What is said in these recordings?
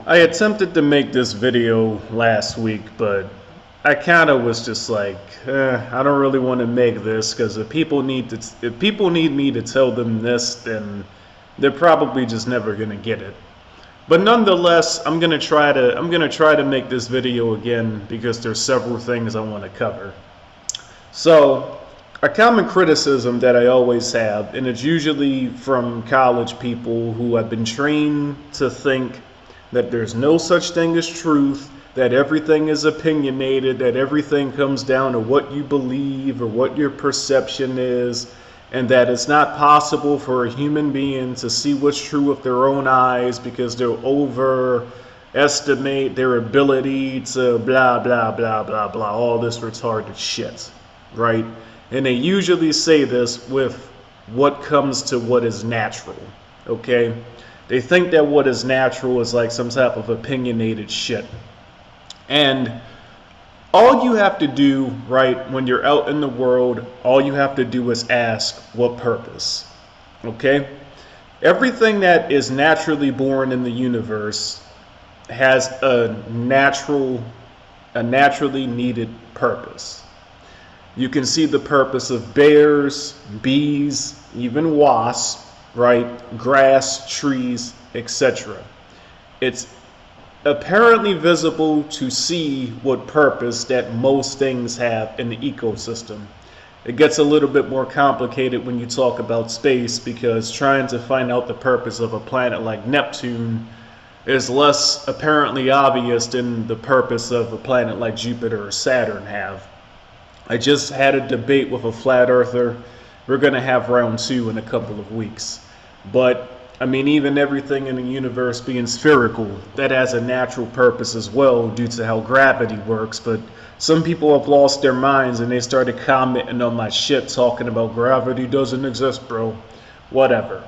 I attempted to make this video last week, but I kind of was just like, I don't really want to make this because if people need me to tell them this, then they're probably just never gonna get it. But nonetheless, I'm gonna try to make this video again because there's several things I want to cover. So, a common criticism that I always have, and it's usually from college people who have been trained to think that there's no such thing as truth, that everything is opinionated, that everything comes down to what you believe or what your perception is, and that it's not possible for a human being to see what's true with their own eyes because they'll overestimate their ability to blah, blah, blah, blah, blah, all this retarded shit, right? And they usually say this with what comes to what is natural, okay? They think that what is natural is like some type of opinionated shit. And all you have to do, right, when you're out in the world, all you have to do is ask, what purpose? Okay? Everything that is naturally born in the universe has a naturally needed purpose. You can see the purpose of bears, bees, even wasps, right? Grass, trees, etc. It's apparently visible to see what purpose that most things have in the ecosystem. It gets a little bit more complicated when you talk about space because trying to find out the purpose of a planet like Neptune is less apparently obvious than the purpose of a planet like Jupiter or Saturn have. I just had a debate with a flat earther. We're going to have round 2 in a couple of weeks. But I mean, even everything in the universe being spherical, that has a natural purpose as well due to how gravity works. But some people have lost their minds and they started commenting on my shit talking about gravity doesn't exist, bro. Whatever.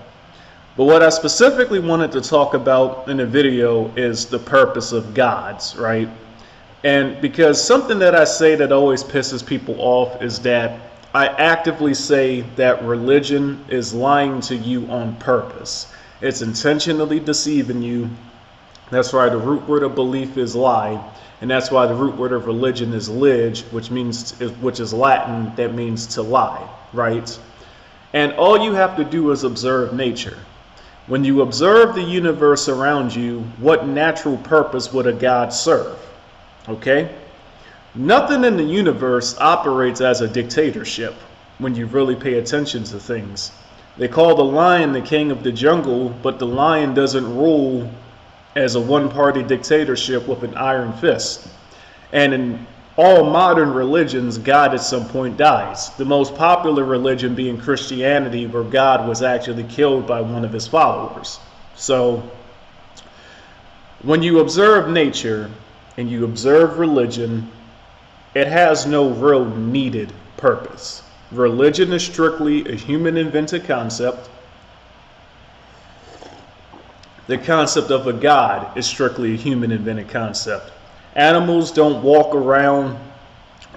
But what I specifically wanted to talk about in the video is the purpose of gods, right? And because something that I say that always pisses people off is that I actively say that religion is lying to you on purpose. It's intentionally deceiving you. That's why the root word of belief is lie, and that's why the root word of religion is lig, which is Latin, that means to lie, right? And all you have to do is observe nature. When you observe the universe around you, what natural purpose would a god serve? Okay? Nothing in the universe operates as a dictatorship when you really pay attention to things. They call the lion the king of the jungle, but the lion doesn't rule as a one-party dictatorship with an iron fist. And in all modern religions, God at some point dies. The most popular religion being Christianity, where God was actually killed by one of his followers. So, when you observe nature and you observe religion, it has no real needed purpose. Religion is strictly a human-invented concept. The concept of a god is strictly a human-invented concept. Animals don't walk around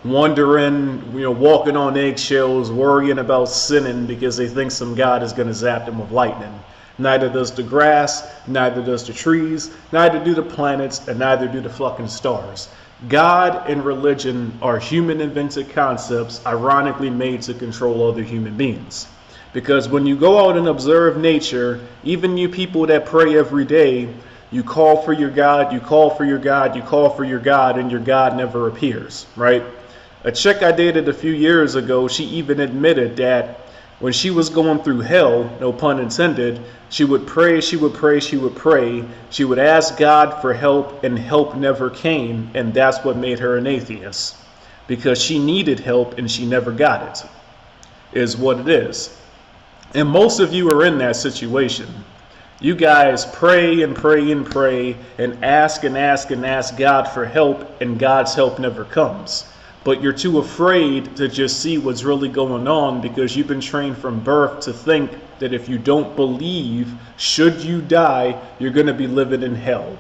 wondering, walking on eggshells, worrying about sinning because they think some god is going to zap them with lightning. Neither does the grass, neither does the trees, neither do the planets, and neither do the fucking stars. God and religion are human-invented concepts, ironically made to control other human beings. Because when you go out and observe nature, even you people that pray every day, you call for your God, you call for your God, you call for your God, and your God never appears, right? A chick I dated a few years ago, she even admitted that when she was going through hell, no pun intended, she would pray, she would pray, she would pray. She would ask God for help, and help never came, and that's what made her an atheist. Because she needed help, and she never got it, is what it is. And most of you are in that situation. You guys pray and pray and pray, and ask and ask and ask God for help, and God's help never comes. But you're too afraid to just see what's really going on because you've been trained from birth to think that if you don't believe, should you die, you're going to be living in hell.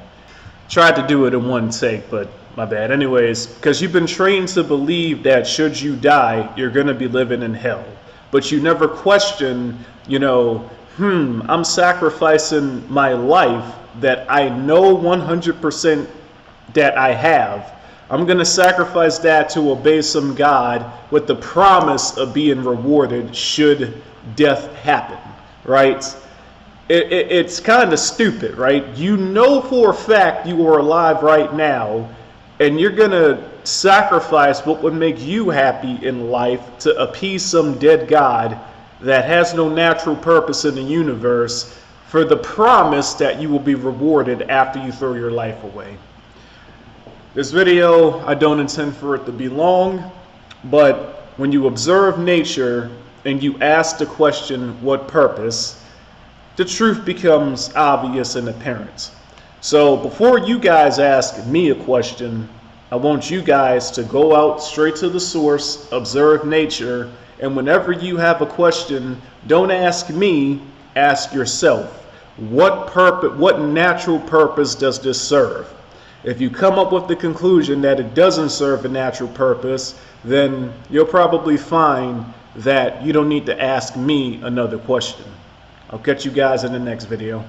Tried to do it in one take, but my bad. Anyways, because you've been trained to believe that should you die, you're going to be living in hell. But you never question, I'm sacrificing my life that I know 100% that I have, I'm going to sacrifice that to obey some God with the promise of being rewarded should death happen, right? It's kind of stupid, right? You know for a fact you are alive right now, and you're going to sacrifice what would make you happy in life to appease some dead God that has no natural purpose in the universe for the promise that you will be rewarded after you throw your life away. This video, I don't intend for it to be long, but when you observe nature and you ask the question, what purpose, the truth becomes obvious and apparent. So before you guys ask me a question, I want you guys to go out straight to the source, observe nature, and whenever you have a question, don't ask me, ask yourself. What natural purpose does this serve? If you come up with the conclusion that it doesn't serve a natural purpose, then you'll probably find that you don't need to ask me another question. I'll catch you guys in the next video.